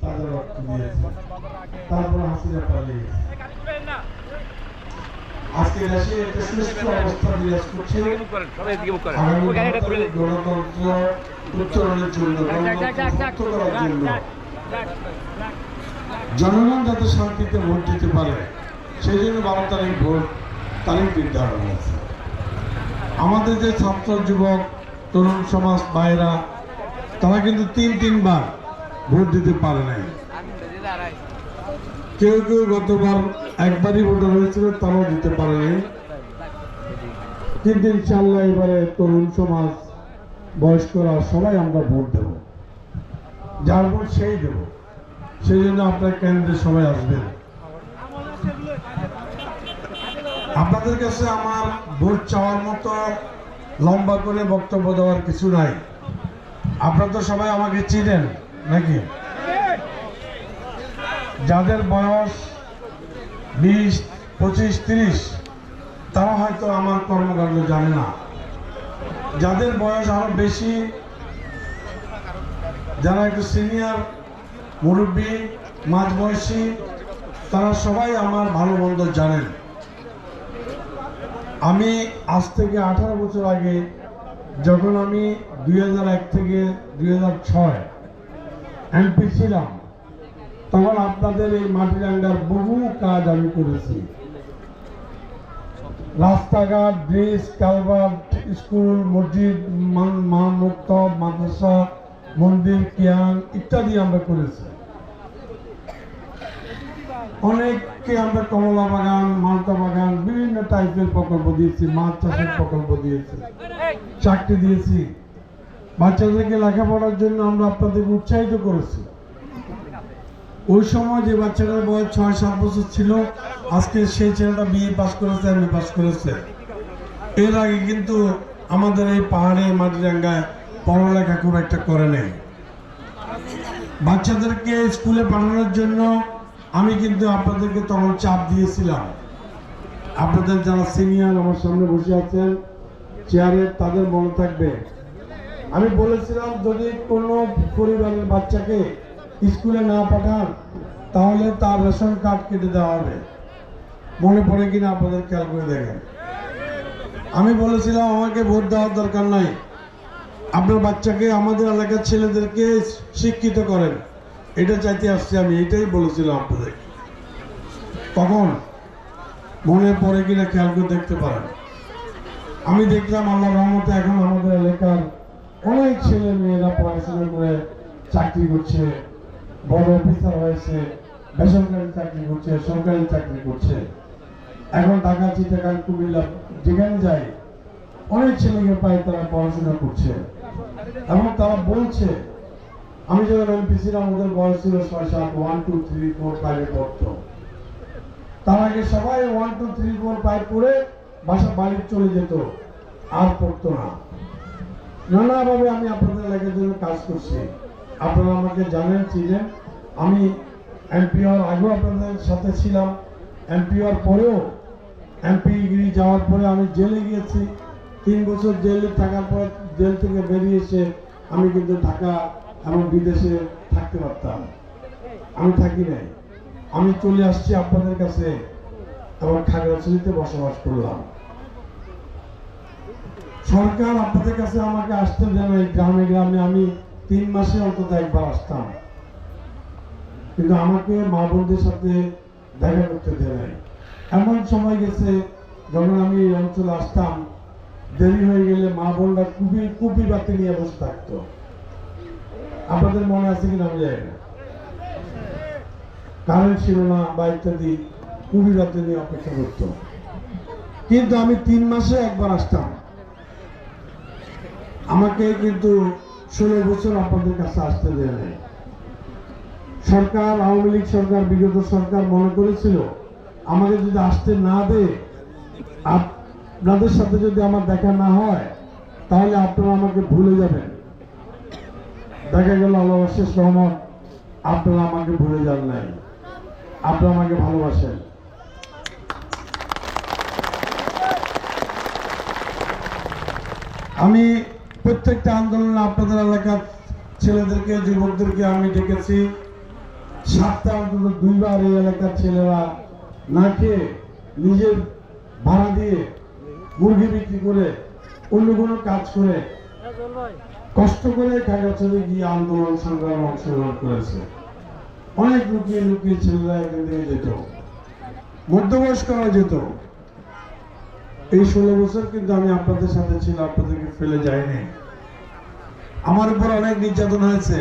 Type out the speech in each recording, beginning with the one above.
তাদের রক্ত দিয়েছে, তারপর হাসিনা পালিয়ে গেছে। আজকে দেশে একটা সুস্থ অবস্থা বিরাজ করছে। গণতন্ত্র উত্তরণের জন্য, গণতন্ত্র করার জন্য জনগণ যাতে শান্তিতে ভোট দিতে পারে, সেই জন্য 12 তারিখ ভোট তারিখ নির্ধারণ হয়েছে। আমাদের যে ছাত্র যুবক তরুণ সমাজ ভাইরা, তারা কিন্তু তিনবার ভোট দিতে পারে নাই। কেউ কেউ গতবার একবারই ভোটার হয়েছিল, তারাও দিতে পারে নাই। কিন্তু ইনশাআল্লাহ এবারে তরুণ সমাজ, বয়স্করা সবাই আমরা ভোট দেব, যার ভোট সেই দেব। সেই জন্য আপনার কেন্দ্রে সবাই আসবেন। আপনাদের কাছে আমার ভোট চাওয়ার মতো লম্বা করে বক্তব্য দেওয়ার কিছু নাই। আপনারা তো সবাই আমাকে চিনেন নাকি? যাদের বয়স 20, 25, 30 তারা হয়তো আমার কর্মকাণ্ড জানে না। যাদের বয়স আরো বেশি, যারা একটু সিনিয়র মুরব্বী, মাঝবয়সী, তারা সবাই আমার ভালো মন্দ জানেন। আমি আজ থেকে 18 বছর আগে, যখন আমি 2001 থেকে 2006 এমপি ছিলাম, তখন আপনাদের এই মাটিরাঙ্গার বহু কাজ আমি করেছি। রাস্তাঘাট, ব্রিজ, কালভার্ট, স্কুল, মসজিদ, মক্তব, মাদ্রাসা, মন্দির, কিয়ান ইত্যাদি আমরা করেছি। অনেককে আমরা কমলা বাগান, মালটা বাগান, বিভিন্ন টাইপের প্রকল্প দিয়েছি, মাছ চাষের প্রকল্প দিয়েছি, চাকরি দিয়েছি। বাচ্চাদেরকে লেখাপড়ার জন্য আমরা আপনাদেরকে উৎসাহিত করেছি। ওই সময় যে বাচ্চাটার বয়স 6-7 বছর ছিল, আজকে সেই ছেলেটা বিএ পাস করেছে, এমএ পাস করেছে। এর আগে কিন্তু আমাদের এই পাহাড়ে মাটিরাঙ্গায় পড়ালেখা খুব একটা করে নেই। বাচ্চাদেরকে স্কুলে পাঠানোর জন্য আমি কিন্তু আপনাদেরকে তখন চাপ দিয়েছিলাম। আপনাদের যারা সিনিয়র আমার সামনে বসে আছেন চেয়ারে, তাদের মনে থাকবে, আমি বলেছিলাম যদি কোনো পরিবারের বাচ্চাকে স্কুলে না পাঠান তাহলে তার রেশন কার্ড কেটে দেওয়া হবে। মনে পড়ে কিনা আপনাদের খেয়াল করে দেখেন। আমি বলেছিলাম আমাকে ভোট দেওয়ার দরকার নাই, আপনার বাচ্চাকে, আমাদের এলাকার ছেলেদেরকে শিক্ষিত করেন, এটা চাইতে আসছি আমি, এটাই বলেছিলাম আপনাদের। তখন মনে পড়ে কিনা খেয়াল করে দেখতে পারেন। আমি দেখলাম আল্লাহর রহমতে এখন আমাদের এলাকার অনেক ছেলে মেয়েরা পড়াশোনা করে চাকরি করছে, বড় অফিসার হয়েছে, বেসরকারি চাকরি করছে, সরকারি চাকরি করছে। এখন ঢাকা, চিটাগাং, কুমিল্লা যেখানে যায় অনেক ছেলেকে পাই, তারা পড়াশোনা করছে। এবং তারা বলছে, আমি যখন এমপি ছিলাম ওদের বয়স ছিল 6-7, 1, 2, 3, 4, 5 পড়তো। তার আগে সবাই 1, 2, 3, 4, 5 পড়ে বাড়ি চলে যেত, আর পড়তো না। নানাভাবে আমি আপনাদের এলাকার জন্য কাজ করছি। আপনারা আমাকে জানেন, চিনেন। আমি এমপি হওয়ার আগেও আপনাদের সাথে ছিলাম, এমপি হওয়ার পরেও, এমপিগিরি যাওয়ার পরে আমি জেলে গিয়েছি। 3 বছর জেলে থাকার পর জেল থেকে বেরিয়ে এসে আমি কিন্তু ঢাকা এবং বিদেশে থাকতে পারতাম, আমি থাকি নাই। আমি চলে আসছি আপনাদের কাছে এবং খাগড়াছড়িতে বসবাস করলাম। সরকার আপনাদের কাছে আমাকে আসতে দেয় নাই। গ্রামে গ্রামে আমি 3 মাসে অন্তত একবার আসতাম, কিন্তু আমাকে মা বোনদের সাথে দেখা করতে দেয় নাই। এমন সময় গেছে যখন আমি এই অঞ্চলে আসতাম, দেরি হয়ে গেলে মা বোনরা কুপি বাতি নিয়ে বসে থাকতো। আপনাদের মনে আছে কিনা আমি জানি না, কারেন্ট ছিল না বা ইত্যাদি, কুপি বাতি নিয়ে অপেক্ষা করতো। কিন্তু আমি 3 মাসে একবার আসতাম। আমাকে কিন্তু 16 বছর আপনাদের কাছে আসতে দেয় নাই। সরকার, আওয়ামী লীগ সরকার, বিগত সরকার মনে করেছিল আমাকে যদি আসতে না দেয়, আপনাদের সাথে যদি আমার দেখা না হয়, তাহলে আপনারা আমাকে ভুলে যাবেন। দেখা গেল আল্লাহর শেষ রহমত, আপনারা আমাকে ভুলে যান নাই, আপনারা আমাকে ভালোবাসেন। আমি প্রত্যেকটা আন্দোলনে আপনাদের এলাকার ছেলেদেরকে যুবকদেরকে আমি ডেকেছি, সপ্তাহে অন্তত 2 বার এই এলাকার ছেলেরা না খেয়ে নিজের ভাড়া দিয়ে মুরগি বিক্রি করে অন্য কোনো কাজ করে কষ্ট করে খাগড়াছড়ি গিয়ে আন্দোলন সংগ্রামে অংশগ্রহণ করেছে। অনেক লুকিয়ে লুকিয়ে ছেলেরা এখান থেকে যেত, মধ্যবয়স্করা যেত। এই 16 বছর কিন্তু আমি আপনাদের সাথে ছিলাম, আপনাদেরকে ফেলে যাইনি। আমার উপর অনেক নির্যাতন হয়েছে,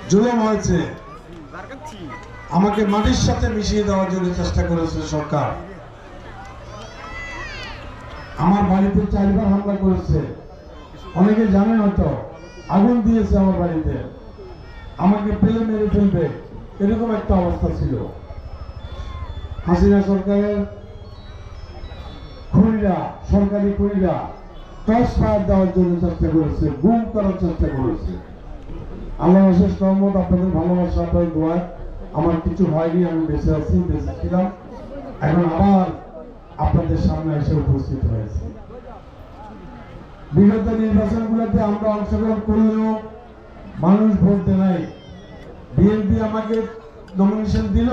জুলুম হয়েছে, আমাকে মাটির সাথে মিশিয়ে দেওয়ার জন্য চেষ্টা করেছে সরকার। আমার বাড়িতে 4 বার হামলা করেছে, অনেকে জানেন হয়তো, আগুন দিয়েছে আমার বাড়িতে, আমাকে পেলে মেরে ফেলবে এরকম একটা অবস্থা ছিল। হাসিনা সরকারের খুনিরা, সরকারি খুনিরা টর্চ ফায়ার দেওয়ার জন্য চেষ্টা করেছে, গুম করার চেষ্টা করেছে। আল্লাহ অশেষ রহমত, আপনাদের ভালোবাসা, আপনাদের দোয়ায় আমার কিছু হয়নি, আমি বেঁচে আছি, বেঁচে ছিলাম, এখন আবার আপনাদের সামনে এসে উপস্থিত হয়েছে। বিগত নির্বাচনগুলোতে আমরা অংশগ্রহণ করলেও মানুষ ভোট দেয় নাই। বিএনপি আমাকে নমিনেশন দিল,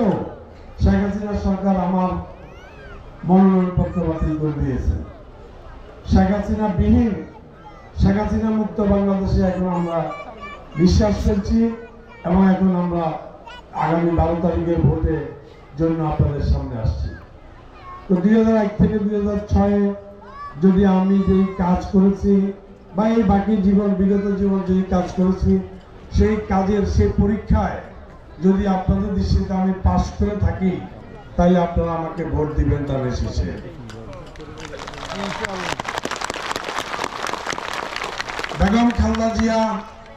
শেখ হাসিনা সরকার আমার মনোনয়ন পত্র বাতিল করে দিয়েছে। শেখ হাসিনা বিহীন, শেখ হাসিনা মুক্ত বাংলাদেশে এখন আমরা বিশ্বাস করছি এবং এখন আমরা আগামী 12 তারিখের ভোটের জন্য আপনাদের সামনে আসছি। তো 2001 থেকে 2006 যদি আমি যেই কাজ করেছি বা এই বাকি জীবন, বিগত জীবন যেই কাজ করেছি, সেই কাজের সেই পরীক্ষায় যদি আপনাদের দৃষ্টিতে আমি পাস করে থাকি, তাহলে আপনারা আমাকে ভোট দিবেন তার শেষে। বেগম খালেদা জিয়া,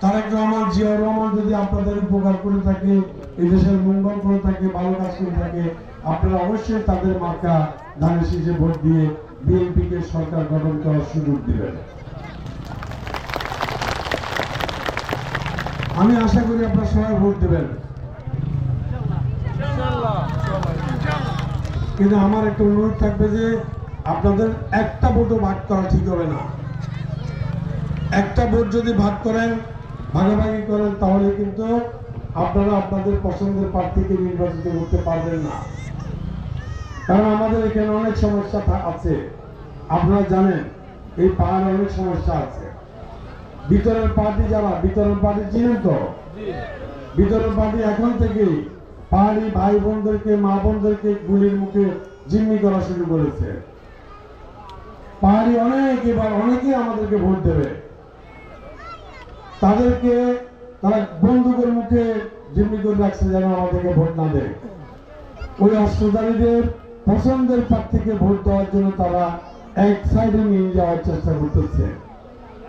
তারেক রহমান, জিয়াউর রহমান যদি আপনাদের উপকার করে থাকে, এই দেশের মঙ্গল করে থাকে, ভালো কাজ করে থাকে, আপনারা অবশ্যই তাদের মার্কা ধানের শীষে ভোট দিয়ে বিএনপিকে সরকার গঠন করার সুযোগ দিবেন। আমি আশা করি আপনারা সবাই ভোট দেবেন, কিন্তু আমার একটা অনুরোধ থাকবে যে আপনাদের একটা ভোটও ভাগ করা ঠিক হবে না। একটা ভোট যদি ভাগ করেন, ভাগাভাগি করেন, তাহলে কিন্তু আপনারা আপনাদের পছন্দের প্রার্থীকে নির্বাচিত করতে পারবেন না। কারণ আমাদের এখানে অনেক সমস্যা আছে, আপনারা জানেন এই পাহাড়ে অনেক সমস্যা আছে। ভিতরের পার্টি যারা, ভিতরের পার্টি চিনেন তো, ভিতরের পার্টি এখন থেকেই পাহাড়ি ভাই বোনদেরকে, মা বোনদেরকে গুলির মুখে জিম্মি করা শুরু করেছে। পাহাড়ি অনেক, এবার অনেকেই আমাদেরকে ভোট দেবে, তাদেরকে তারা বন্দুকের মুখে জিম্মি করে রাখছে যেন আমাদেরকে ভোট না দেয়। ওই অস্ত্রধারীদের পছন্দের প্রার্থীকে ভোট দেওয়ার জন্য তারা এক সাইডে নিয়ে যাওয়ার চেষ্টা করতেছে।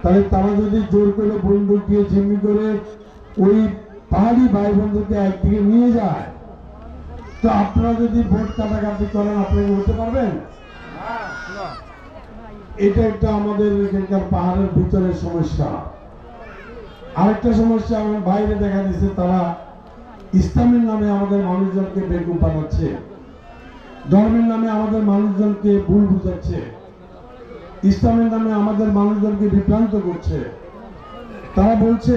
তাহলে তারা যদি জোর করে বন্দুক দিয়ে জিম্মি করে ওই পাহাড়ি ভাই বন্ধুকে একদিকে নিয়ে যায়, তো আপনারা যদি ভোট কাটাকাটি করেন, আপনারা বলতে পারবেন? এটা একটা আমাদের এখানকার পাহাড়ের ভিতরের সমস্যা। আরেকটা সমস্যা আমার বাইরে দেখা দিচ্ছে, তারা ইসলামের নামে আমাদের মানুষজনকে বেকুব বানাচ্ছে, ধর্মের নামে আমাদের মানুষজনকে ভুল বুঝাচ্ছে, ইসলামের নামে আমাদের মানুষজনকে বিভ্রান্ত করছে। তারা বলছে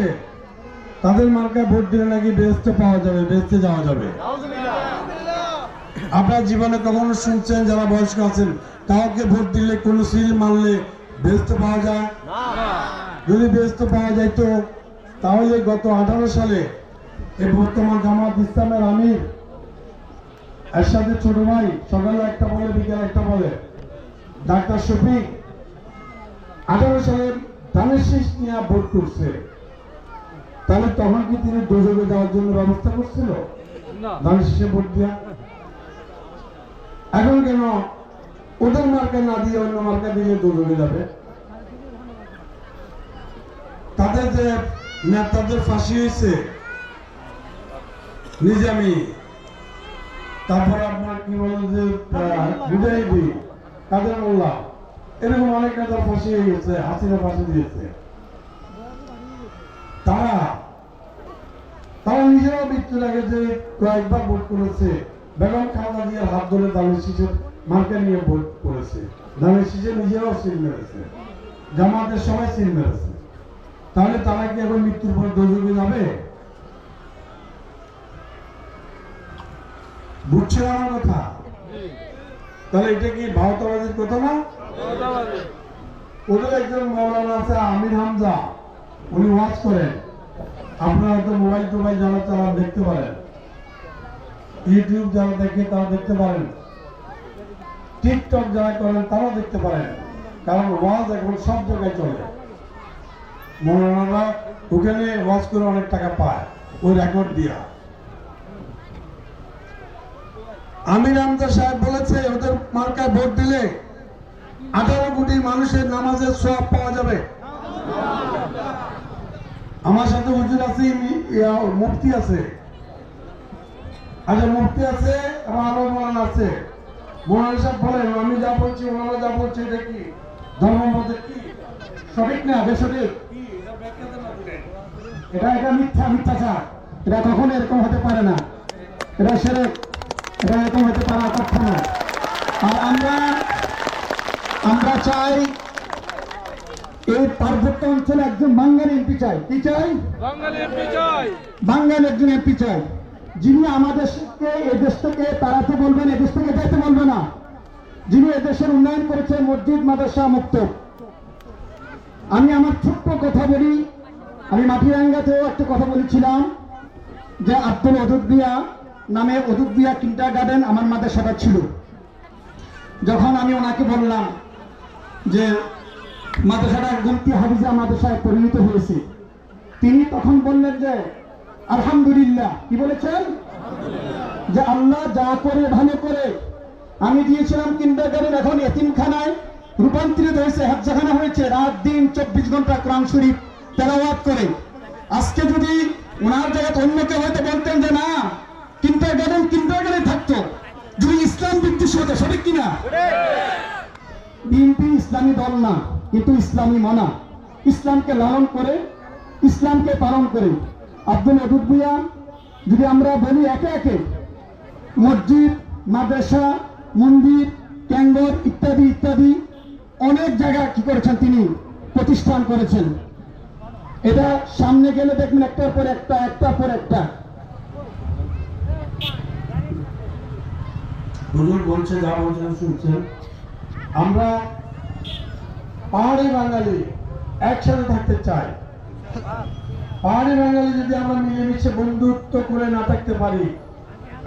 তাদের মার্কায় ভোট দিলে নাকি বেহেশতে পাওয়া যাবে, বেহেশতে যাওয়া যাবে। আপনার জীবনে কখনো শুনছেন যারা বয়স্ক আছেন, কাউকে ভোট দিলে কোন সিল মানলে বেহেশতে পাওয়া যায়? যদি বেহেশতে পাওয়া যাইতো, তাহলে গত 18 সালে এই বর্তমান জামাত ইসলামের আমির এরশাদের ছোট ভাই সকালে একটা বলে, বিকেল একটা বলে, ডাক্তার শফিক 18 সালে ধানের শীষ নিয়ে ভোট করছে, তাহলে তখন কি তিনি দোজখে যাওয়ার জন্য ব্যবস্থা করছিল ধানের শীষে ভোট দেওয়া? এখন কেন ওদের মার্কা না দিয়ে অন্য মার্কা দিয়ে দোজখে যাবে? তাদের যে নেতাদের ফাঁসি হয়েছে, নিজামি, তারপর আপনার কি বলে যে মুজাহিদি, কাদের মোল্লা, এরকম অনেক নেতার ফাঁসি হয়ে গেছে, হাসিনা ফাঁসি দিয়েছে। তারা নিজেরাও মৃত্যু লাগে যে কয়েকবার ভোট করেছে, বেগম খালেদা জিয়ার হাত ধরে ধানের শীষের মার্কা নিয়ে ভোট করেছে, ধানের শীষে নিজেরাও সিল মেরেছে, জামাতের সবাই সিল মেরেছে। তাহলে তারা কি এখন মৃত্যুর পর দোজখে যাবে? বুঝছে আমার কথা? তাহলে এটা কি ভারতবাদীর কথা না? ওদের একজন মৌলানা আছে আমির হামজা, উনি ওয়াজ করেন। আপনারা তো মোবাইল টোবাইল যারা চালান দেখতে পারেন, ইউটিউব যারা দেখে তারা দেখতে পারেন, টিকটক যারা করেন তারাও দেখতে পারেন, কারণ ওয়াজ এখন সব জায়গায় চলে। মৌলানারা ওখানে ওয়াজ করে অনেক টাকা পায় ওই রেকর্ড দিয়া। আমির হামজা সাহেব বলেছে ওদের মার্কায় ভোট দিলে 18 কোটি মানুষের নামাজের সওয়াব পাওয়া যাবে। আমার সাথে হুজুর আছে, মুফতি আছে, আচ্ছা মুফতি আছে এবং আরো মৌলানা আছে। মৌলানা সাহেব বলেন আমি যা বলছি ওনারা যা বলছে এটা কি ধর্মের মধ্যে কি সঠিক না বেসঠিক? এটা মিথ্যাচার, এটা কখনো এরকম হতে পারে না, এটা শিরক, এটা এরকম হতে পারার কথা না। আর আমরা চাই এই পার্বত্য অঞ্চলে একজন বাঙালি এমপি চাই। কি চাই? বাঙালি একজন এমপি চাই, যিনি আমাদেরকে এদেশ থেকে তাড়াতে বলবেন, এদেশ থেকে যেতে বলবে না, যিনি এদেশের উন্নয়ন করেছে মসজিদ মাদ্রাসা মুক্ত। আমি আমার ছোট্ট কথা বলি, আমি মাটিরাঙ্গাতেও একটা কথা বলেছিলাম যে আব্দুল ওদুদ মিয়া নামে ওদুদ মিয়া কিন্ডারগার্টেন আমার মাদ্রাসাটা ছিল। যখন আমি ওনাকে বললাম যে মাদ্রাসাটা গুমতি হাফিজা মাদ্রাসায় পরিণত হয়েছে, তিনি তখন বললেন যে আলহামদুলিল্লাহ। কি বলেছেন? যে আল্লাহ যা করে ভালো করে। আমি দিয়েছিলাম কিন্ডারগার্টেন, এখন এতিমখানায় রূপান্তরিত হয়েছে, হাফজাখানা হয়েছে, রাত দিন 24 ঘন্টা কোরআন শরীফ তেলাওয়াত করে। আজকে যদি ওনার জায়গায় অন্য কেউ হয়তো বলতেন যে না কিন্ডারগার্টেন থাকতো, যদি ইসলাম বিদ্বেষ হতো, সঠিক কিনা? বিএনপি ইসলামী দল না, কিন্তু ইসলামী মনা, ইসলামকে লালন করে, ইসলামকে পালন করে। আব্দুল ওদুদ মিয়া যদি আমরা বলি একে একে মসজিদ মাদ্রাসা মন্দির ক্যাঙ্গর ইত্যাদি ইত্যাদি অনেক জায়গা কি করেছেন, তিনি প্রতিষ্ঠান করেছেন। এটা সামনে গেলে দেখবেন একটার পর একটা, একটার পর একটা। হুজুর বলছে যা বলছেন শুনছেন। আমরা পাহাড়ি বাঙালি একসাথে থাকতে চাই। পাহাড়ি বাঙালি যদি আমরা মিলেমিশে বন্ধুত্ব করে না থাকতে পারি,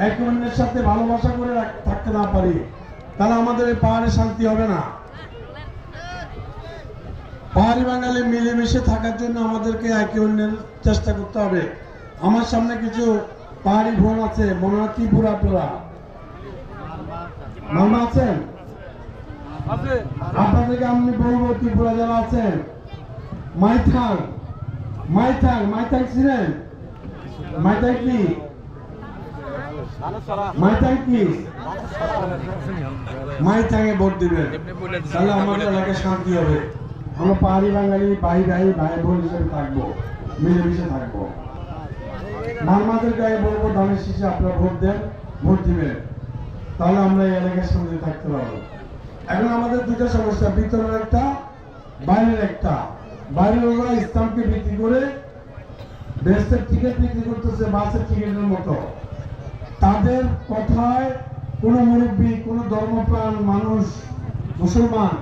একে অন্যের সাথে ভালোবাসা করে থাকতে না পারি, তাহলে আমাদের এই পাহাড়ে শান্তি হবে না। পাহাড়ি বাঙালি মিলেমিশে থাকার জন্য আমাদেরকে একে অন্যের চেষ্টা করতে হবে। আমার সামনে কিছু পাহাড়ি বোন আছে, মনে হয় ত্রিপুরা টোরা মামা আছেন, আপনাদেরকে আমি বলবো ত্রিপুরা যারা আছেন, মাইথাং ছিলেন? মাইথাং কি? মাইথাংয়ে ভোট দিবেন, তাহলে আমাদের এলাকায় শান্তি হবে। আমরা পাহাড়ি বাঙালি ভাই বোন হিসেবে থাকবো, মিলেমিশে থাকবো। মামাদের গায়ে বলবো ধানের শীষে আপনারা ভোট দিবেন, তাহলে আমরা এই এলাকায় শান্তি থাকতে পারবো। এখন আমাদের দুটো সমস্যা, ভিতরের একটা, বাইরের একটা। বাইরের ওরা ইসলামকে বিক্রি করে বেহেশতের টিকিট বিক্রি করতেছে বাসের টিকিটের মতো। তাদের কথায় কোন মুরব্বী, কোন ধর্মপ্রাণ মানুষ, মুসলমান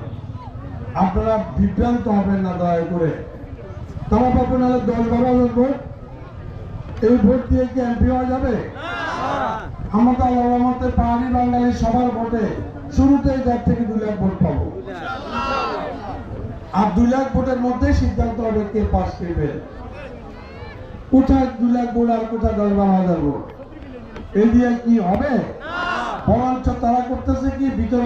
আপনারা বিভ্রান্ত হবেন না দয়া করে। তারা পাবেন হলে 10-12 ভোট, এই ভোট দিয়ে কি এমপি হওয়া যাবে? আমরা আল্লাহর রহমতে পাহাড়ি বাঙালি সবার ভোটে শুরুতেই 1.5 থেকে 2 লাখ ভোট পাবো। আর 2 লাখ ভোটের মধ্যে সিদ্ধান্ত হবে কে পাস করবে। কোথায় 2 লাখ ভোট আর কোথায় 10-12 হাজার ভোট, এই দিয়ে কি হবে? বরঞ্চ তারা করতেছে কি ভিতরে